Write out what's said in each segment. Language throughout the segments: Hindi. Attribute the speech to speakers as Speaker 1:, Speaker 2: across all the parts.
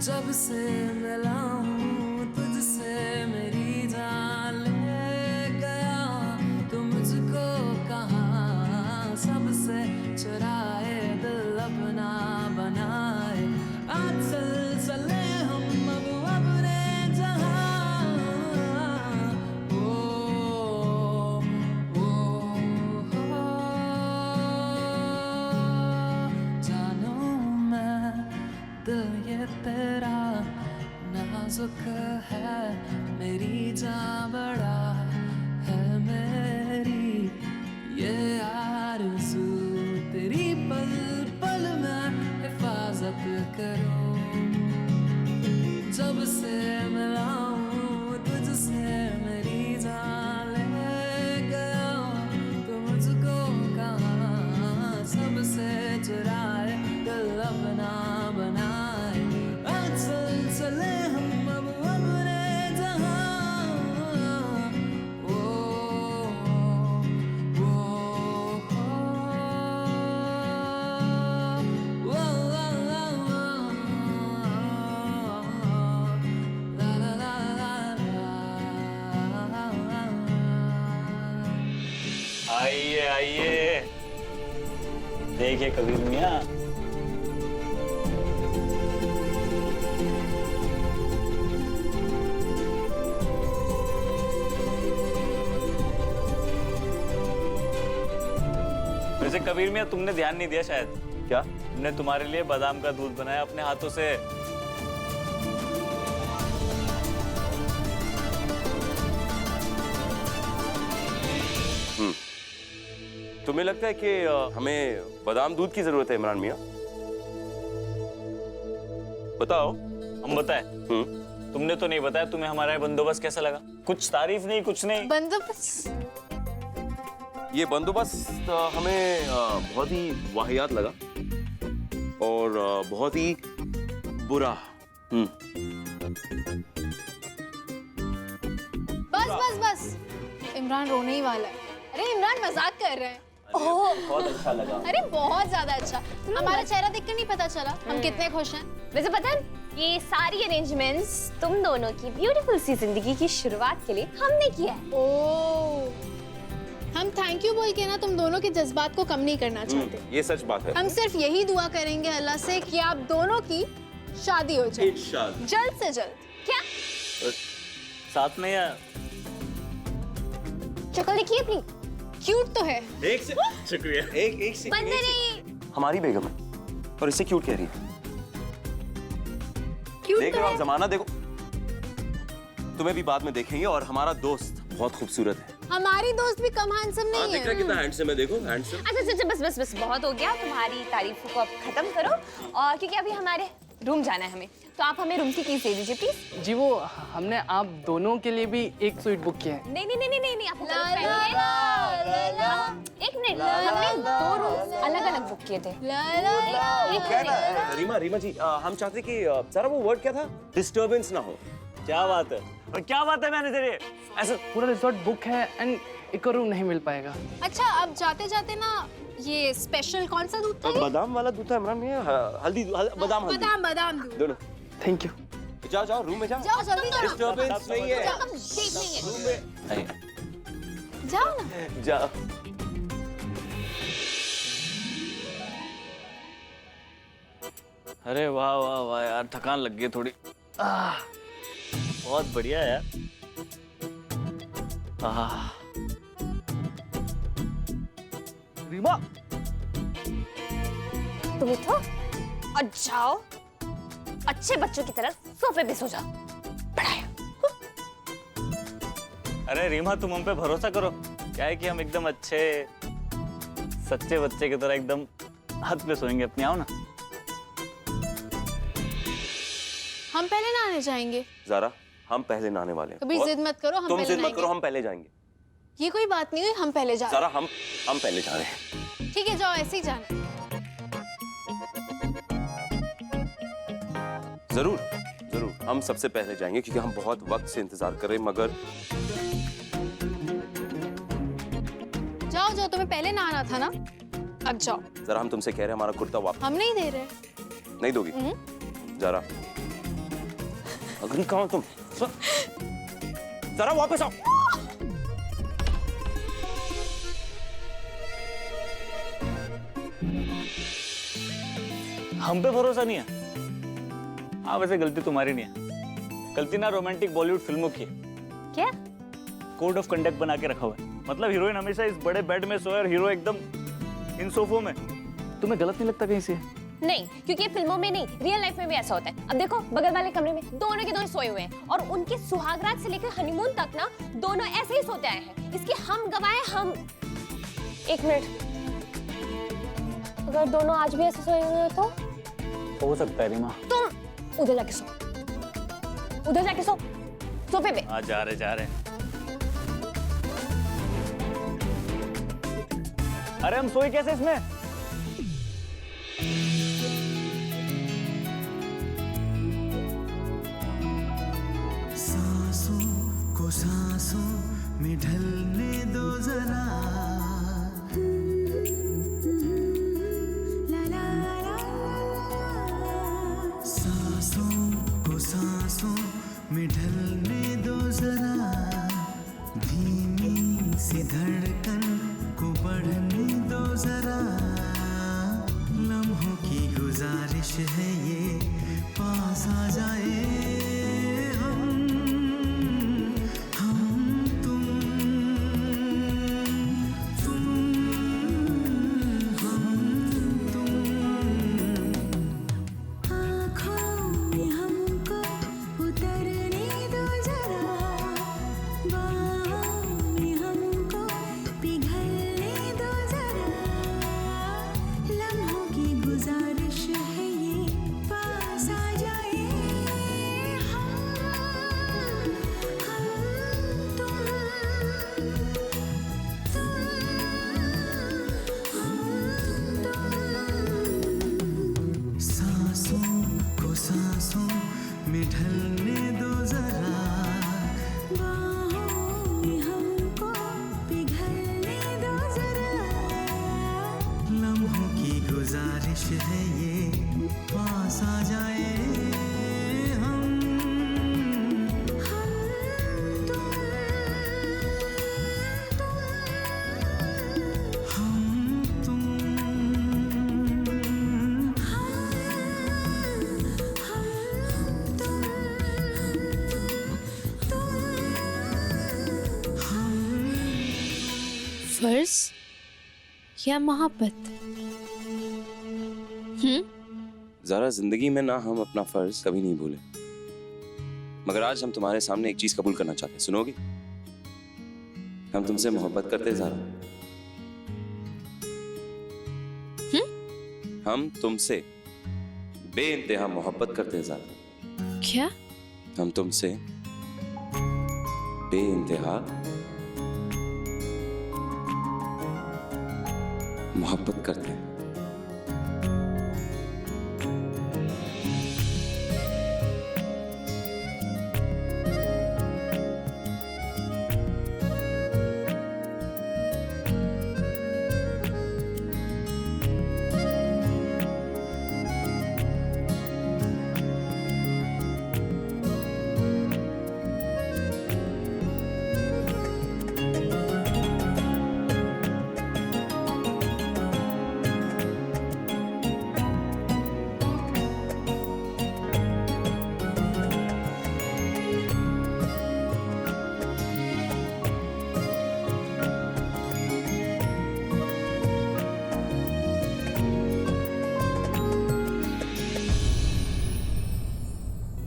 Speaker 1: जब से मिला हूँ तुझसे मेरी जान ले गया तू मुझको कहाँ सबसे चुराए दिल अपना बनाए आज चले हम अब अपने जहाँ जानो मैं दिल ये तेरा नाजुक है मेरी जान बड़ा है मेरी ये आरज़ू तेरी पल पल में हिफाजत करूं जब से मिला हूँ तुझसे मेरी जान ले गया तू मुझको कहाँ सबसे चुराए दिल अपना बनाए चले हम अब अपने जहाँ
Speaker 2: आइए आइए देखिए कबीर मियाँ वैसे कबीर मियाँ तुमने ध्यान नहीं दिया शायद।
Speaker 3: क्या?
Speaker 2: हमने तुम्हारे लिए बादाम का दूध बनाया अपने हाथों से।
Speaker 3: तुम्हें लगता है कि हमें बादाम दूध की जरूरत है इमरान मियाँ? बताओ।
Speaker 2: हम बताएं? तुमने तो नहीं बताया तुम्हें हमारा बंदोबस्त कैसा लगा? कुछ तारीफ नहीं कुछ नहीं।
Speaker 4: बंदोबस्त?
Speaker 3: ये बंदोबस्त हमें बहुत ही वाहियात लगा और बहुत ही बुरा।
Speaker 4: बस बस बस, इमरान रोने ही वाला है। अरे इमरान मजाक कर रहे हैं।
Speaker 3: ओह बहुत अच्छा लगा।
Speaker 4: अरे बहुत ज्यादा अच्छा। हमारा चेहरा देखकर नहीं पता चला हम कितने खुश हैं।
Speaker 5: वैसे पता है ये सारी अरेंजमेंट्स तुम दोनों की ब्यूटीफुल सी जिंदगी की शुरुआत के लिए हमने किया है।
Speaker 4: ओह हम थैंक यू बोल के ना तुम दोनों के जज्बात को कम नहीं करना चाहते।
Speaker 3: ये सच बात है।
Speaker 4: हम सिर्फ यही दुआ करेंगे अल्लाह से कि आप दोनों की शादी हो जाए
Speaker 3: इंशाल्लाह
Speaker 4: जल्द से जल्द।
Speaker 5: क्या
Speaker 2: साथ में या
Speaker 5: शक्ल देखिए अपनी,
Speaker 4: क्यूट तो है।
Speaker 3: एक से शुक्रिया। एक से
Speaker 5: बंदे नहीं
Speaker 3: हमारी बेगम है और इसे क्यूट कह रही है।
Speaker 4: क्यूट
Speaker 3: देख
Speaker 4: तो
Speaker 3: रहे हो
Speaker 4: है।
Speaker 3: आप जमाना देखो। तुम्हें भी बाद में देखेंगे और हमारा दोस्त बहुत खूबसूरत है।
Speaker 4: हमारी दोस्त भी कम हैंडसम नहीं
Speaker 3: देख रहा
Speaker 4: है।
Speaker 3: कितना हैंडसम है, देखो हैंडसम।
Speaker 5: अच्छा बस बस बस बहुत हो गया, तुम्हारी तारीफों को अब खत्म करो और क्योंकि अभी हमारे रूम जाना है हमें, तो आप हमें रूम की कीज दे दीजिए प्लीज।
Speaker 6: जी वो हमने आप दोनों के लिए भी एक स्वीट बुक किया है।
Speaker 5: नहीं आप एक मिनट, हमने 2 रूम अलग अलग बुक किए थे।
Speaker 3: रीमा जी हम चाहते कि सारा वो वर्ड क्या था, डिस्टर्बेंस ना हो।
Speaker 2: क्या बात है? और क्या बात है मैनेजर ये ऐसा
Speaker 6: पूरा रिजॉर्ट बुक है एंड एक और रूम नहीं मिल पाएगा।
Speaker 4: अच्छा अब जाते जाते ना ये स्पेशल कौन सा दूध था ये?
Speaker 3: बादाम वाला दूध था इमरान मियां, हल्दी बादाम हल्दी
Speaker 4: बादाम दूध।
Speaker 3: दोनों।
Speaker 6: Thank you.
Speaker 3: जाओ रूम में जाओ।
Speaker 4: जाओ जल्दी करो।
Speaker 3: डिस्टर्बेंस नहीं है।
Speaker 4: जाओ, हम देख लेंगे।
Speaker 3: रूम में
Speaker 4: जाओ ना।
Speaker 3: जाओ।
Speaker 2: अरे वाह वाह वाह यार, थकान लग गई थोड़ी। बहुत बढ़िया यार।
Speaker 3: रीमा
Speaker 5: तुम उठो और जाओ अच्छे बच्चों की तरह सोफे पे सो जाओ। पढ़ाया।
Speaker 2: अरे रीमा तुम हम पे भरोसा करो, क्या है कि हम एकदम अच्छे सच्चे बच्चे की तरह एकदम हाथ पे सोएंगे अपनी। आओ ना।
Speaker 4: हम पहले नहाने जाएंगे।
Speaker 3: ज़ारा हम पहले नहाने वाले हैं।
Speaker 4: कभी
Speaker 3: और
Speaker 4: जिद मत करो, हम
Speaker 3: तुम
Speaker 4: पहले
Speaker 3: जिद मत
Speaker 4: नहाएंगे।
Speaker 3: करो, हम पहले जाएंगे।
Speaker 4: ये कोई बात नहीं हुई, हम पहले जा रहे
Speaker 3: ज़ारा हम पहले जा रहे हैं।
Speaker 4: हैं। ठीक है जाओ, ऐसे ही जाना।
Speaker 3: जरूर हम सबसे पहले जाएंगे क्योंकि हम बहुत वक्त से इंतजार कर रहे हैं। मगर
Speaker 4: जाओ तुम्हें पहले नहाना था ना, अब जाओ।
Speaker 3: जरा हम तुमसे कह रहे हैं हमारा कुर्ता वापस।
Speaker 4: हम नहीं दे रहे।
Speaker 3: नहीं दोगी? जरा अग्नि कहाँ हो तुम? जरा वापस आओ।
Speaker 2: हम पे भरोसा नहीं है। हाँ वैसे गलती तुम्हारी नहीं है, गलती ना रोमांटिक बॉलीवुड फिल्मों की है।
Speaker 5: क्या?
Speaker 2: कोड ऑफ कंडक्ट बना के रखा हुआ है, मतलब हीरोइन हमेशा इस बड़े बेड में सोए और हीरो एकदम इन सोफों में। तुम्हें गलत नहीं लगता कहीं से?
Speaker 5: नहीं, क्योंकि ये फिल्मों में नहीं, रियल लाइफ में भी ऐसा होता है। अब देखो बगल वाले कमरे में दोनों के दोनों सोए हुए हैं और उनके सुहागरात से लेकर हनीमून तक ना दोनों ऐसे ही सोते आए हैं। इसकी हम गवाह हैं हम। एक मिनट, अगर दोनों आज भी ऐसे सोए हुए हैं तो
Speaker 2: हो सकता है रीमा।
Speaker 5: तुम उधर जाके सो, उधर जाके सो, सोफे पे।
Speaker 2: हाँ जा रहे। अरे हम सोए कैसे इसमें?
Speaker 1: सांसों को सांसों में ढलने दो जरा, सांसों को सांसों में ढलने दो जरा, धीमी सी धड़कन को बढ़ने दो जरा, लम्हों की गुजारिश है ये पास आ जाए में ढलने दो जरा, बाहों में हमको पिघलने दो जरा, लम्हों की गुजारिश है ये पास आ जाए
Speaker 4: फर्ज या मोहब्बत?
Speaker 3: ज़रा जिंदगी में ना हम अपना फर्ज कभी नहीं भूले, मगर आज हम तुम्हारे सामने एक चीज कबूल करना चाहते हैं। सुनोगी? हम तुमसे मोहब्बत करते हैं ज़रा। हम तुमसे बेइंतहा मोहब्बत करते हैं ज़रा।
Speaker 4: क्या?
Speaker 3: हम तुमसे बेइंतहा मोहब्बत करते हैं।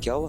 Speaker 3: क्या हुआ?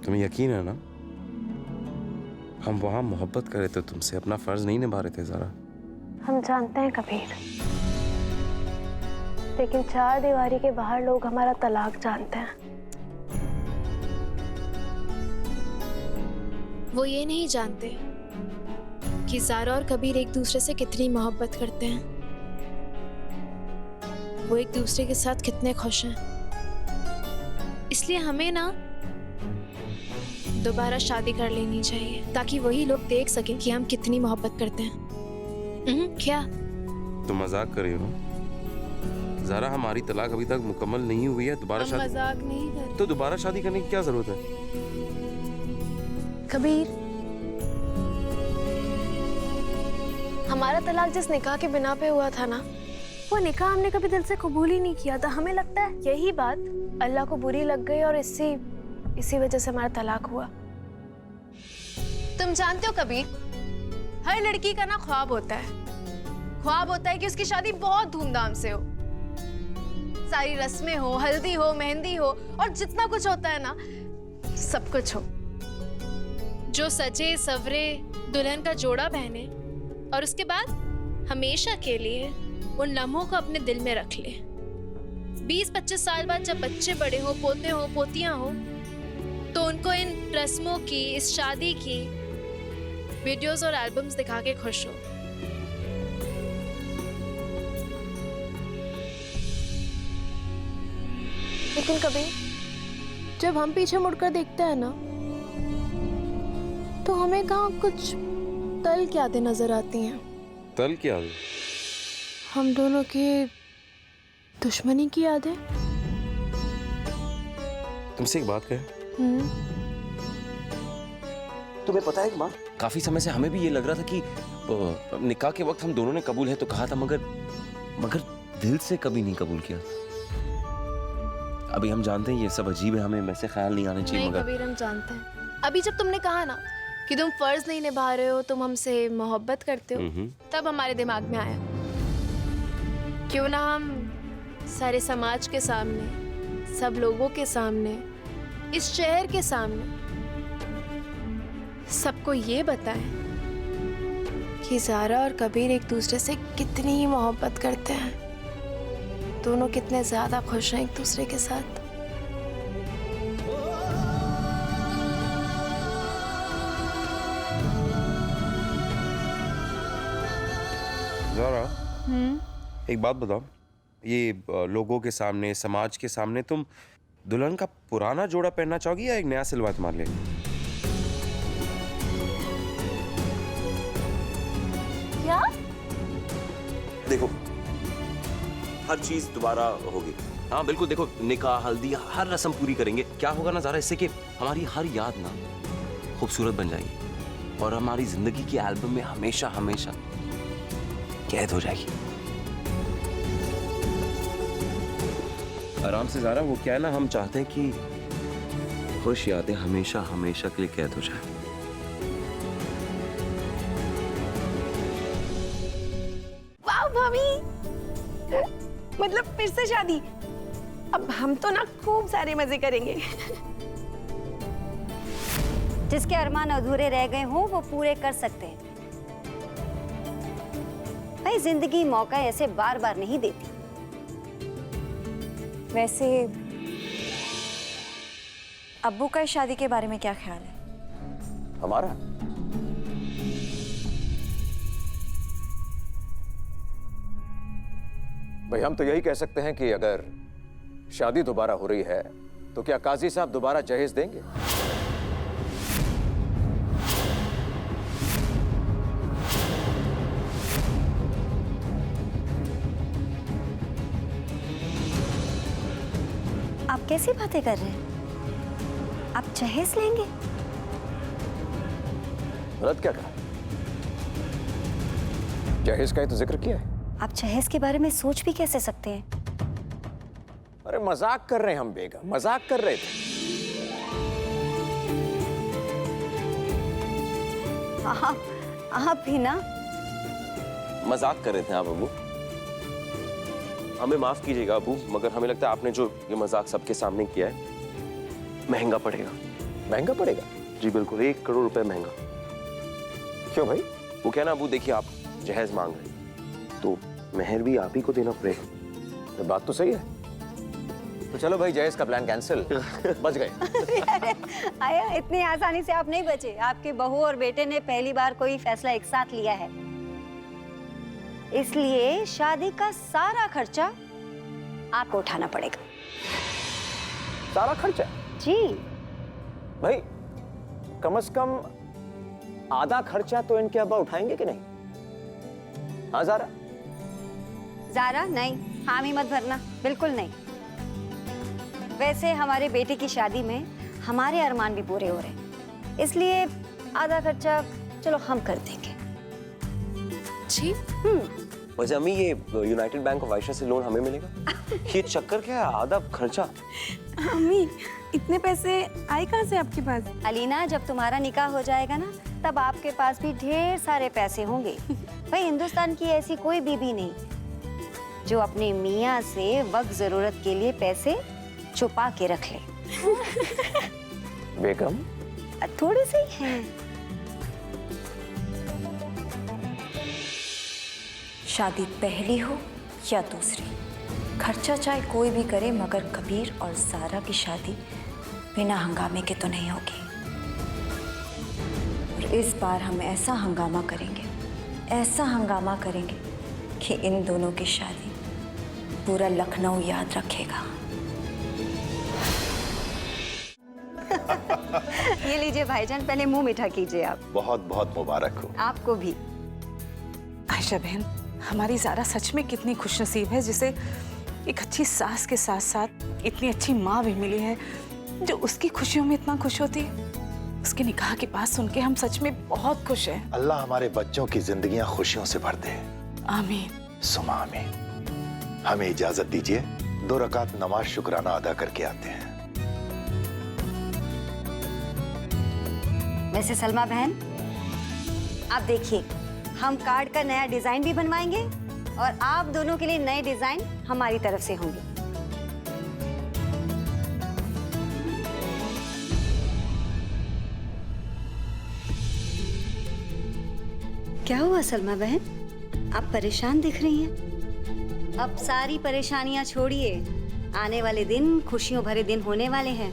Speaker 3: तुम्हें यकीन है ना हम वहां मोहब्बत कर रहे थे तुमसे, अपना फर्ज नहीं निभा रहे थे ज़रा?
Speaker 7: हम जानते हैं कबीर, लेकिन चार दीवारी के बाहर लोग हमारा तलाक जानते हैं।
Speaker 4: वो ये नहीं जानते कि ज़ारा और कबीर एक दूसरे से कितनी मोहब्बत करते हैं।
Speaker 8: वो एक दूसरे के साथ कितने खुश हैं। इसलिए हमें ना दोबारा शादी कर लेनी चाहिए ताकि वही लोग देख सकें कि हम कितनी मोहब्बत करते हैं। क्या
Speaker 9: तुम मजाक कर रही हो ना? ज़ारा, हमारी तलाक अभी तक मुकम्मल नहीं हुई है। दोबारा
Speaker 8: हम
Speaker 9: शादी
Speaker 8: मजाक नहीं कर रहे।
Speaker 9: तो दोबारा शादी करने की क्या जरूरत है?
Speaker 7: कबीर, हमारा तलाक जिस निकाह के बिना पे हुआ था ना, वो निकाह हमने कभी दिल से कबूल ही नहीं किया था। हमें लगता है यही बात अल्लाह को बुरी लग गई और इसी वजह से हमारा तलाक हुआ।
Speaker 4: तुम जानते हो कबीर, हर लड़की का ना ख्वाब होता है। ख्वाब होता है कि उसकी शादी बहुत धूमधाम से हो, सारी रस्में हो, हल्दी हो, मेहंदी हो और जितना कुछ होता है ना, सब कुछ हो।
Speaker 8: जो सजे सवरे दुल्हन का जोड़ा पहने और उसके बाद हमेशा के लिए उन लम्हों को अपने दिल में रख ले। 20-25 साल बाद जब बच्चे बड़े हो, पोते हो, पोतियां हो, तो उनको इन रस्मों की, इस शादी की वीडियोस और एल्बम्स दिखा के खुश हो।
Speaker 7: लेकिन कबीर, जब हम पीछे मुड़कर देखते हैं ना, तो हमें कहाँ कुछ तल की यादें नजर आती हैं।
Speaker 9: तल क्या?
Speaker 7: हम दोनों की दुश्मनी की यादें।
Speaker 9: तुमसे एक बात कहें?
Speaker 3: तुम्हें पता है माँ, काफी समय से हमें भी ये लग रहा था कि निकाह के वक्त हम दोनों ने कबूल है तो कहा था, मगर दिल से कभी नहीं कबूल किया। अभी हम जानते हैं ये सब अजीब है, हमें वैसे ख्याल नहीं आने चाहिए,
Speaker 7: नहीं
Speaker 3: मगर
Speaker 7: कबीर, हम जानते हैं। अभी जब तुमने कहा ना कि तुम फर्ज नहीं निभा रहे हो, तुम हमसे मोहब्बत करते हो, तब हमारे दिमाग में आया क्यों ना हम सारे समाज के सामने, सब लोगों के सामने, इस शहर के सामने सबको ये बताएं कि ज़ारा और कबीर एक दूसरे से कितनी मोहब्बत करते हैं, दोनों कितने ज्यादा खुश हैं एक दूसरे के साथ।
Speaker 9: ज़ारा, एक बात बताओ, ये लोगों के सामने, समाज के सामने तुम दुल्हन का पुराना जोड़ा पहनना चाहोगी या एक नया सिलवा तुम्हारे लिए?
Speaker 7: क्या?
Speaker 3: देखो, हर चीज दोबारा होगी। हाँ बिल्कुल, देखो निकाह, हल्दी, हर रस्म पूरी करेंगे। क्या होगा ना ज़ारा, इससे कि हमारी हर याद ना खूबसूरत बन जाएगी और हमारी जिंदगी की एल्बम में हमेशा हमेशा कैद हो जाएगी। आराम से ज़ारा, वो क्या है ना, हम चाहते हैं कि खुश यादें हमेशा हमेशा के लिए कैद हो जाए।
Speaker 7: वाह भाभी, मतलब फिर से शादी। अब हम तो ना खूब सारे मजे करेंगे।
Speaker 10: जिसके अरमान अधूरे रह गए हों वो पूरे कर सकते हैं। भाई जिंदगी मौका ऐसे बार बार नहीं देती।
Speaker 11: वैसे अब्बू का इस शादी के बारे में क्या ख्याल है?
Speaker 3: हमारा?
Speaker 12: भाई हम तो यही कह सकते हैं कि अगर शादी दोबारा हो रही है तो क्या काजी साहब दोबारा जहेज देंगे?
Speaker 10: आप कैसी बातें कर रहे हैं? आप जहेज लेंगे?
Speaker 12: गलत क्या कहा? जहेज का ही तो जिक्र किया है।
Speaker 10: आप जहेज के बारे में सोच भी कैसे सकते हैं?
Speaker 12: अरे मजाक कर रहे हैं हम बेगम, मजाक कर रहे थे।
Speaker 10: आप भी ना
Speaker 3: मजाक कर रहे थे आप अबू। हमें माफ कीजिएगा अबू, मगर हमें लगता है आपने जो ये मजाक सबके सामने किया है महंगा पड़ेगा।
Speaker 12: महंगा पड़ेगा?
Speaker 3: जी बिल्कुल, 1 करोड़ रुपए महंगा।
Speaker 12: क्यों भाई?
Speaker 3: वो क्या ना अबू, देखिए आप जहेज मांग रहे तो मेहर भी आप ही को देना पड़ेगा।
Speaker 12: तो बात तो सही है। तो चलो भाई, जहेज का प्लान कैंसिल। बच गए।
Speaker 10: आया, इतनी आसानी से आप नहीं बचे। आपके बहू और बेटे ने पहली बार कोई फैसला एक साथ लिया है, इसलिए शादी का सारा खर्चा आपको उठाना पड़ेगा।
Speaker 12: सारा खर्चा?
Speaker 10: जी।
Speaker 12: भाई कम से कम आधा खर्चा तो इनके अब्बा उठाएंगे कि नहीं? हाँ ज़ारा?
Speaker 10: ज़ारा नहीं, हामी मत भरना, बिल्कुल नहीं। वैसे हमारे बेटे की शादी में हमारे अरमान भी पूरे हो रहे हैं, इसलिए आधा खर्चा चलो हम कर देंगे।
Speaker 8: जी?
Speaker 3: वैसे अम्मी ये यूनाइटेड बैंक ऑफ आयशा से लोन हमें मिलेगा? ये चक्कर क्या है, आधा खर्चा?
Speaker 11: अम्मी इतने पैसे आए कहाँ से आपके पास?
Speaker 10: अलीना, जब तुम्हारा निकाह हो जाएगा ना, तब आपके पास भी ढेर सारे पैसे होंगे। भाई हिंदुस्तान की ऐसी कोई बीबी नहीं जो अपने मियाँ से वक्त जरूरत के लिए पैसे छुपा के रख ले।
Speaker 12: बेगम
Speaker 10: थोड़े से ही हैं।
Speaker 11: शादी पहली हो या दूसरी, खर्चा चाहे कोई भी करे, मगर कबीर और ज़ारा की शादी बिना हंगामे के तो नहीं होगी। और इस बार हम ऐसा हंगामा करेंगे कि इन दोनों की शादी पूरा लखनऊ याद रखेगा।
Speaker 10: ये लीजिए भाईजान, पहले मुंह मीठा कीजिए आप।
Speaker 13: बहुत बहुत मुबारक हो।
Speaker 10: आपको भी।
Speaker 14: आयशा बहन, हमारी ज़ारा सच में कितनी खुशनसीब है जिसे एक अच्छी सास के साथ साथ इतनी अच्छी माँ भी मिली है जो उसकी खुशियों में इतना खुश होती है। उसके निकाह की बात सुन के हम सच में बहुत खुश हैं।
Speaker 13: अल्लाह हमारे बच्चों की जिंदगियां खुशियों से भर दे।
Speaker 14: आमीन।
Speaker 13: सुमा आमीन। हमें इजाजत दीजिए, 2 रकात नमाज शुक्राना अदा करके आते हैं।
Speaker 10: वैसे सलमा बहन, आप देखिए, हम कार्ड का नया डिजाइन भी बनवाएंगे और आप दोनों के लिए नए डिजाइन हमारी तरफ से होंगे। क्या हुआ सलमा बहन, आप परेशान दिख रही हैं? अब सारी परेशानियां छोड़िए, आने वाले दिन खुशियों भरे दिन होने वाले हैं।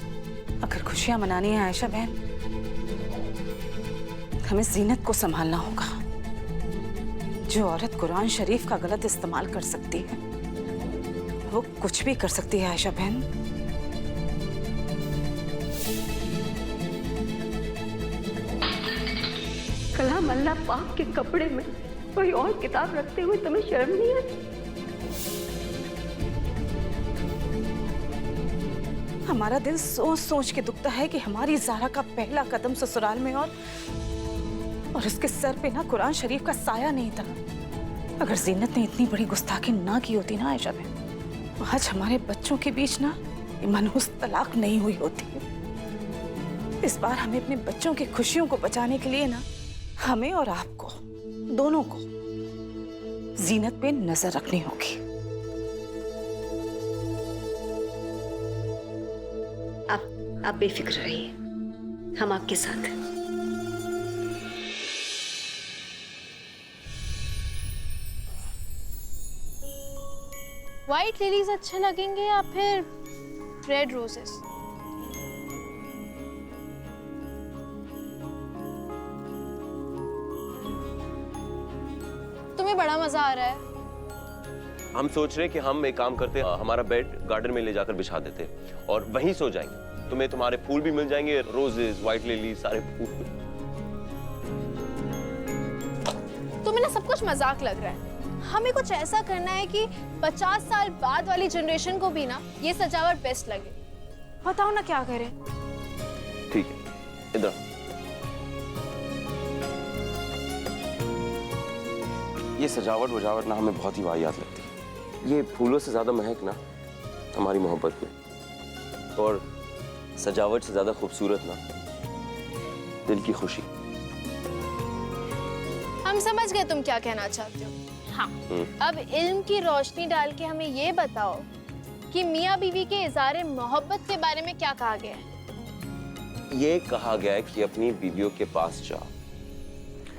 Speaker 14: अगर खुशियां मनानी है आयशा बहन, हमें जीनत को संभालना होगा। जो औरत कुरान शरीफ का गलत इस्तेमाल कर सकती है वो कुछ भी कर सकती है आयशा बहन।
Speaker 10: कलाम अल्लाह पाक के कपड़े में कोई और किताब रखते हुए तुम्हें शर्म नहीं आती?
Speaker 14: हमारा दिल सोच सोच के दुखता है कि हमारी ज़ारा का पहला कदम ससुराल में और उसके सर पे ना कुरान शरीफ का साया नहीं था। अगर जीनत ने इतनी बड़ी गुस्ताखी ना की होती ना आयशा बहन, तो आज हमारे बच्चों के बीच ना ये मनहूस तलाक नहीं हुई होती। इस बार हमें अपने बच्चों की खुशियों को बचाने के लिए ना हमें और आपको दोनों को जीनत पे नजर रखनी होगी।
Speaker 10: आप बेफिक्र रहिए, हम आपके साथ हैं।
Speaker 8: व्हाइट लिलीज अच्छे लगेंगे या फिर रेड रोजेस? तुम्हें बड़ा मजा आ रहा है?
Speaker 3: हम सोच रहे हैं कि हम एक काम करते, हमारा बेड गार्डन में ले जाकर बिछा देते और वहीं सो जाएंगे। तुम्हें तुम्हारे फूल भी मिल जाएंगे, रोजेस, व्हाइट लिली, सारे फूल।
Speaker 8: तुम्हें ना सब कुछ मजाक लग रहा है। हमें कुछ ऐसा करना है कि 50 साल बाद वाली जनरेशन को भी ना ये सजावट बेस्ट लगे। बताओ ना क्या करें?
Speaker 3: ठीक है, इधर ये सजावट वजावट ना हमें बहुत ही वाहियात लगती है। ये फूलों से ज्यादा महक ना हमारी मोहब्बत में, और सजावट से ज्यादा खूबसूरत ना दिल की खुशी।
Speaker 8: हम समझ गए तुम क्या कहना चाहते हो। हाँ, अब इल्म की रोशनी डाल के हमें ये बताओ कि मियाँ बीवी के इज़हारे मोहब्बत के बारे में क्या कहा गया है?
Speaker 3: ये कहा गया है कि अपनी बीवियों के पास जा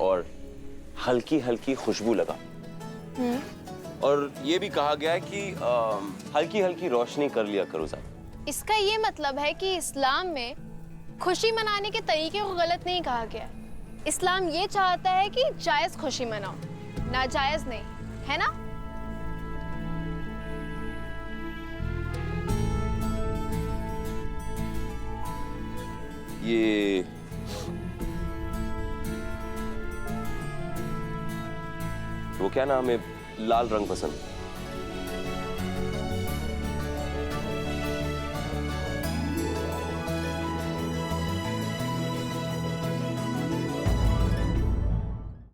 Speaker 3: और हल्की हल्की खुशबू लगा, और ये भी कहा गया है कि हल्की हल्की रोशनी कर लिया करो ज़रा।
Speaker 8: इसका ये मतलब है कि इस्लाम में खुशी मनाने के तरीके को गलत नहीं कहा गया। इस्लाम ये चाहता है कि जायज खुशी मनाओ, नाजायज नहीं, है ना?
Speaker 3: ये वो क्या ना, हमें लाल रंग पसंद है।